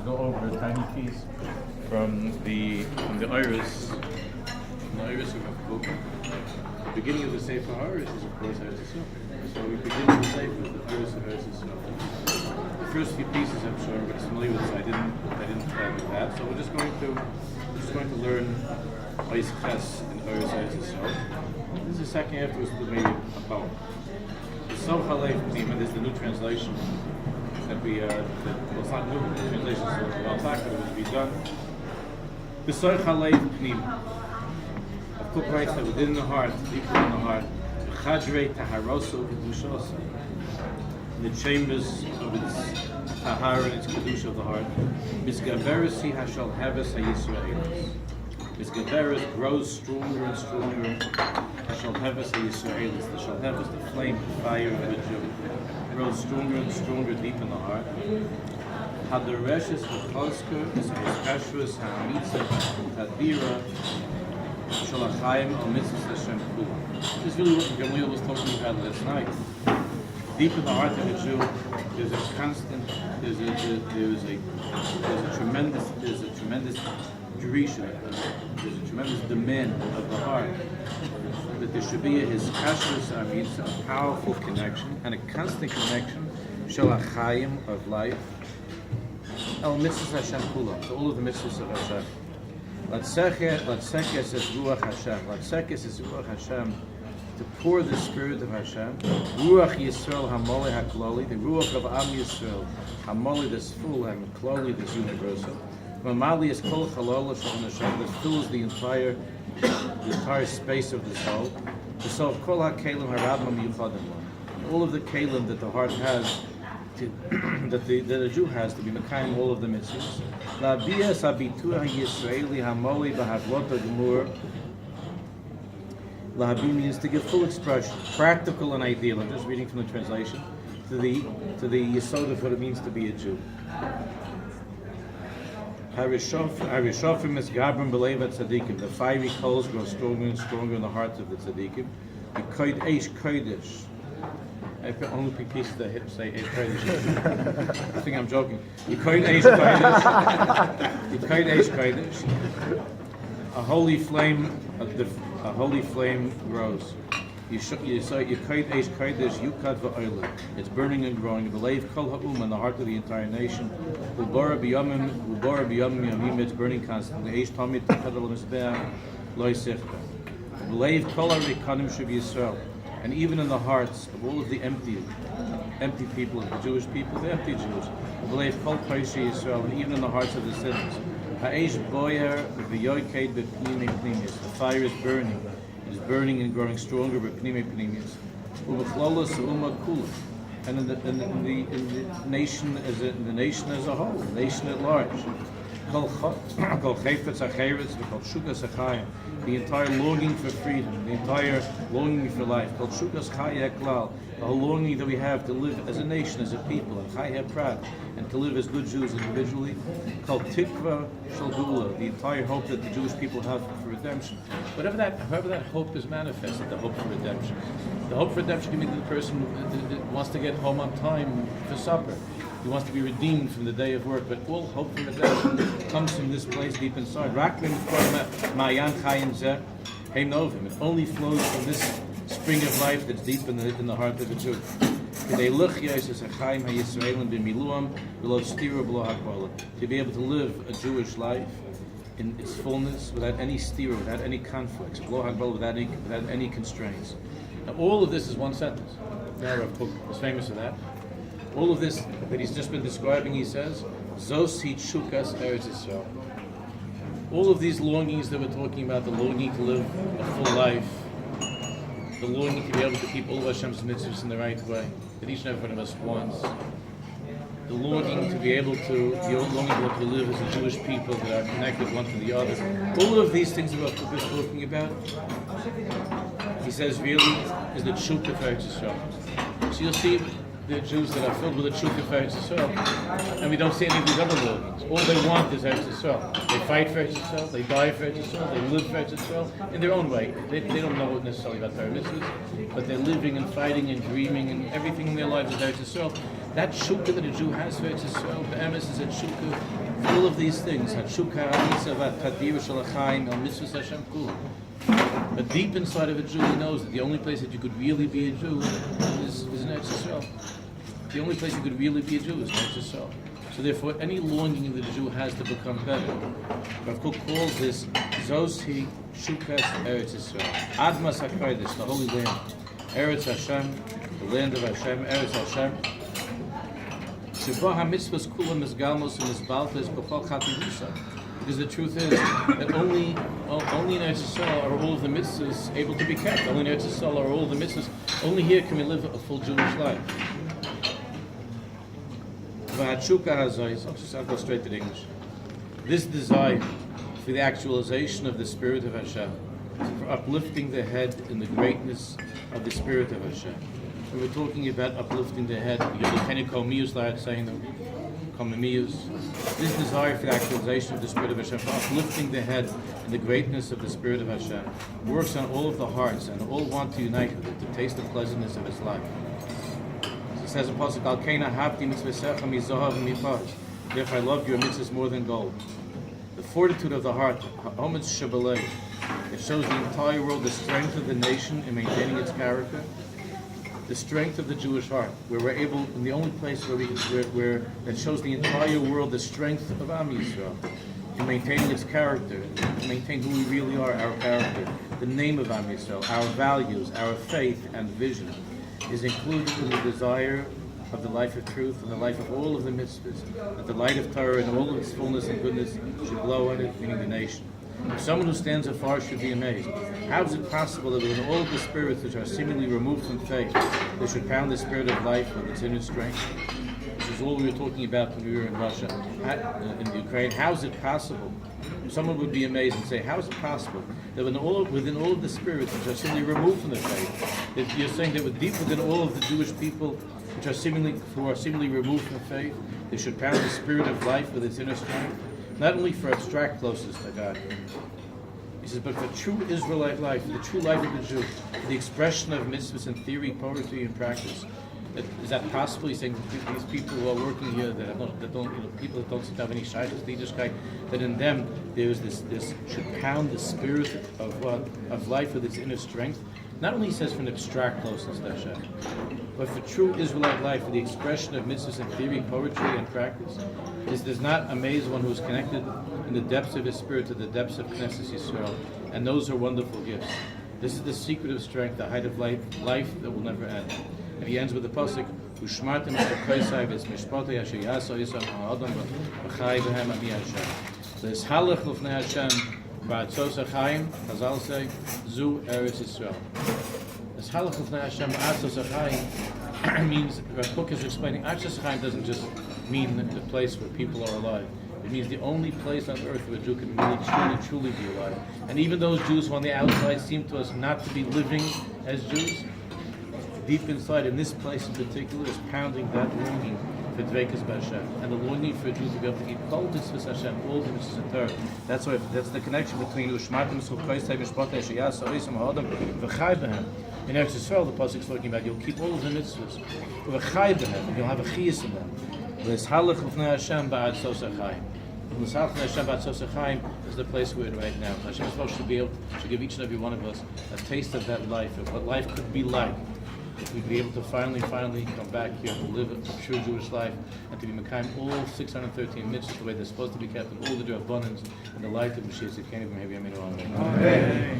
go over a tiny piece from the Iris. The Iris of Kook. The beginning of the Sefer Iris is, of course, Eretz Yisrael. So we begin the Sefer with the Iris of Eretz Yisrael. The first few pieces, I'm sure everybody's familiar with, so I didn't do that. So we're just going to learn Aish in Iris Eretz Yisrael. This is the second afterwards, maybe a poem. The Sof Halev Pnima, this is the new translation that we, well, it's not new, the translation is a while back, but it was redone. The Sof Halev Pnima. Kook writes that within the heart, deep within the heart, the Chadrei Taharoso Kedushosa, in the chambers of its Tahara and its Kedusha of the heart, Misgaverisi Hashal Heves HaYisraelis. Misgaveris grows stronger and stronger. Hashal Heves HaYisraelis, the Shal Heves, the flame, the fire of the Jew, grows stronger and stronger deep in the heart. Hadareshes V'Cholsker is Ha'eskashrus Ha'amitzah Tadira Shalachayim al Mitzvahs Hashem Kula. This is really what Gamliel was talking about last night. Deep in the heart of a Jew, there's a constant, there's a tremendous drisha, there's a tremendous demand of the heart that there should be a hiskashrus amitza, a powerful connection and a constant connection, Shalachayim of life, al Mitzvahs Hashem Kula, to all of the mitzvahs of Hashem. Latsekes is Ruach Hashem. Latsekes is Ruach Hashem, to pour the Spirit of Hashem. Ruach Yisrael Hamoli HaKloli, the Ruach of Am Yisrael, Hamoli that's full, and Kloli that's universal. Mamali is Kol Chalol Hashem Hashem, that fills the entire space of the soul. The soul of Kol HaKelim HaRabam Yuchadim. All of the Kelim that the heart has, that a Jew has to be Mekayim all of the mitzvahs. La'abiyas habitur ha'yisraeli ha'moli b'havlot ha'gemur. La'abi means to give full expression, practical and ideal. I'm just reading from the translation to the yesod of what it means to be a Jew. Harishofim is gabrim b'leivat tzaddikim. The fiery coals grow stronger and stronger in the hearts of the tzaddikim. The koid Aish kodesh. I only pick pieces that say Aish kodesh. I think I'm joking. You koid Aish kodesh. You koid Aish kodesh. A holy flame grows. You koid Aish kodesh. Yukad va'olam. It's burning and growing. B'leiv kol ha'um, in the heart of the entire nation. Ubora b'yamim yamim. It's burning constantly. Aish tamid t'chadol misbeach loy sichta. B'leiv kol ha'rikanim sheb Yisrael. And even in the hearts of all of the empty people, of the Jewish people, the empty Jews, and even in the hearts of the sinners. The fire is burning. It is burning and growing stronger. And in the nation as a whole, the nation at large. The entire longing for freedom, the entire longing for life, the whole longing that we have to live as a nation, as a people, and to live as good Jews individually, called tikva shalgula, the entire hope that the Jewish people have for redemption. However that hope is manifested, the hope for redemption. The hope for redemption can be the person that wants to get home on time for supper. He wants to be redeemed from the day of work, but all hope for redemption comes from this place deep inside. It only flows from this spring of life that's deep in the heart of the Jew. To be able to live a Jewish life in its fullness, without any stira, without any conflicts, without any constraints. Now, all of this is one sentence. Kook is famous for that. All of this that he's just been describing, he says, Zos hi tshukas Eretz Yisrael. All of these longings that we're talking about, the longing to live a full life, the longing to be able to keep all of Hashem's mitzvahs in the right way, that each and every one of us wants, the longing to be able to live as a Jewish people that are connected one to the other. All of these things that we're talking about, he says, really is the tshuka of Eretz Yisrael. So you'll see the Jews that are filled with the tshuka for Eretz Yisrael, and we don't see any of these other longings. All they want is Eretz Yisrael. They fight for Eretz Yisrael, they die for Eretz Yisrael, they live for Eretz Yisrael in their own way. They don't know necessarily about Torah mitzvahs, but they're living and fighting and dreaming, and everything in their lives is Eretz Yisrael. That shukah that a Jew has for Eretz Yisrael, be'emes is a shukah for all of these things. Shukah ha'mitzvah, tadira shel ha'chaim, al mitzvahs Hashem kul. But deep inside of a Jew, he knows that the only place that you could really be a Jew is in Eretz Yisrael. The only place you could really be a Jew is in Eretz Yisrael. So therefore, any longing that a Jew has to become better, Rav Kook calls this Zosi Shukas Eretz Yisrael. Admas HaKodesh, the Holy Land. Eretz Hashem, the land of Hashem, Eretz Hashem. Sheba HaMitzvahs Kulam Mizgalmos and Mizbaltas B'chol Chativusa. Because the truth is that only in Eretz Yisrael are all of the mitzvahs able to be kept. Only in Eretz Yisrael are all of the mitzvahs. Only here can we live a full Jewish life. I'll go straight to the English. This desire for the actualization of the Spirit of Hashem, for uplifting the head in the greatness of the Spirit of Hashem. We were talking about uplifting the head. This desire for the actualization of the Spirit of Hashem, for uplifting the head in the greatness of the Spirit of Hashem, works on all of the hearts, and all want to unite with it, to taste the pleasantness of His life. It says in Pasuk, Al Keina Hapti Mitzvah Mizahav Mifat. Therefore I love your mitzvahs more than gold. The fortitude of the heart, Homage Shabbaleh, it shows the entire world the strength of the nation in maintaining its character. The strength of the Jewish heart, where we're able, in the only place where that shows the entire world the strength of Am Yisrael in maintaining its character, to maintain who we really are, our character, the name of Am Yisrael, our values, our faith and vision, is included in the desire of the life of truth and the life of all of the mitzvahs, that the light of Torah and all of its fullness and goodness should glow on it, meaning the nation. Someone who stands afar should be amazed. How is it possible that within all of the spirits which are seemingly removed from faith, they should pound the spirit of life with its inner strength? This is all we were talking about when we were in Russia, in Ukraine. How is it possible? Someone would be amazed and say, how is it possible that within all of the spirits which are seemingly removed from the faith, that you're saying that deep within all of the Jewish people who are seemingly removed from faith, they should pound the spirit of life with its inner strength, not only for abstract closeness to God. He says, but for true Israelite life, the true life of the Jew, the expression of mitzvahs in theory, poetry, and practice. Is that possible? He's saying that these people who are working here, people that don't seem to have any shaykhs, Yiddishkeit, that in them there is this should pound the spirit of life with its inner strength. Not only he says for an abstract closeness to Hashem, but for true Israelite life, for the expression of mitzvahs in theory, poetry, and practice. This does not amaze one who is connected in the depths of his spirit to the depths of Knesset Yisrael, and those are wonderful gifts. This is the secret of strength, the height of life that will never end. And he ends with the pasuk, "Ushmartem es mishpotei asher yaso yisam ha'adam v'chai b'hem ami Hashem." This halach l'fnei Hashem ba'atzos ha'chaim, Chazal say, zu Eretz Yisrael. This halach l'fnei Hashem ba'atzos ha'chaim means, Rav Kook is explaining, atzos ha'chaim doesn't just mean the place where people are alive. It means the only place on earth where a Jew can really, truly be alive. And even those Jews who on the outside seem to us not to be living as Jews, deep inside, in this place in particular, is pounding that longing for Dveikus b'Hashem, and the longing for a Jew to be able to keep all the mitzvahs Hashem, all the mitzvahs in Torah. That's the connection between Ushmartem Eschukosei Mishpotei Sheyas Oisam Ha'adam V'chai B'hem. In Eretz Yisrael, the pasuk is talking about you'll keep all of the mitzvahs V'chai B'hem, and you'll have a chiyus in them. L'shalach l'fnei Hashem ba'atzos ha'chaim. L'shalach l'fnei Hashem ba'atzos ha'chaim is the place we're in right now. Hashem should give each and every one of us a taste of that life, of what life could be like. If we'd be able to finally come back here to live a true Jewish life and to be Mekayim all 613 mitzvahs the way they're supposed to be kept, and all the abundance and the light of Mashiach. Amen.